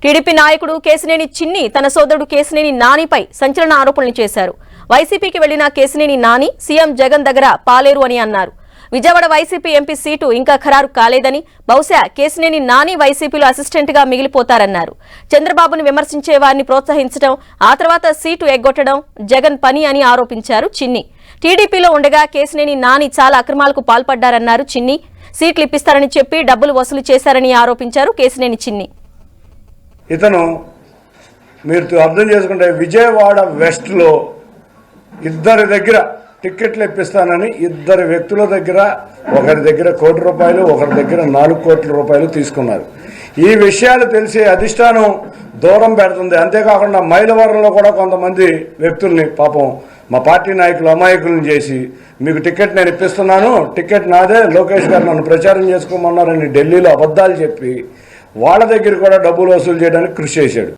TDP నాయకుడు కేశినేని చిన్ని తన సోదరుడు కేశినేని నానిపై సంచలన ఆరోపణలు చేశారు. వైసీపీకి వెళ్లిన కేశినేని నాని సీఎం జగన్ దగ్గర పాలేరు అని అన్నారు. విజయవాడ వైసీపీ ఎంపీ సీటు ఇంకా ఖరారు కాలేదని, బహుశా కేశినేని నాని వైసీపీలో అసిస్టెంట్ గా మిగిలిపోతారన్నారు. చంద్రబాబును విమర్శించే వారిని ప్రోత్సహించడం, ఆ తర్వాత సీటు ఎగ్గొట్టడం జగన్ పని అని ఆరోపించారు చిన్ని. టీడీపీలో ఉండగా కేశినేని నాని చాలా అక్రమాలకు పాల్పడ్డారన్నారు చిన్ని. సీట్లు ఇప్పిస్తారని చెప్పి డబ్బులు వసూలు చేశారని ఆరోపించారు కేశినేని చిన్ని. ఇతను మీరు అర్థం చేసుకుంటే విజయవాడ వెస్ట్లో ఇద్దరి దగ్గర టిక్కెట్లు ఇప్పిస్తానని ఇద్దరు వ్యక్తుల దగ్గర, ఒకరి దగ్గర ₹1 కోటి, ఒకరి దగ్గర ₹4 కోట్ల తీసుకున్నారు. ఈ విషయాలు తెలిసి అధిష్టానం దూరం పెడుతుంది. అంతేకాకుండా మైలవరంలో కూడా కొంతమంది వ్యక్తుల్ని పాపం మా పార్టీ నాయకులు అమాయకులను చేసి మీకు టికెట్ నేను ఇప్పిస్తున్నాను, టికెట్ నాదే, లోకేష్ గారు నన్ను ప్రచారం చేసుకోమన్నారని ఢిల్లీలో అబద్ధాలు చెప్పి వాళ్ళ దగ్గర కూడా డబ్బులు వసూలు చేయడానికి కృషి చేశాడు.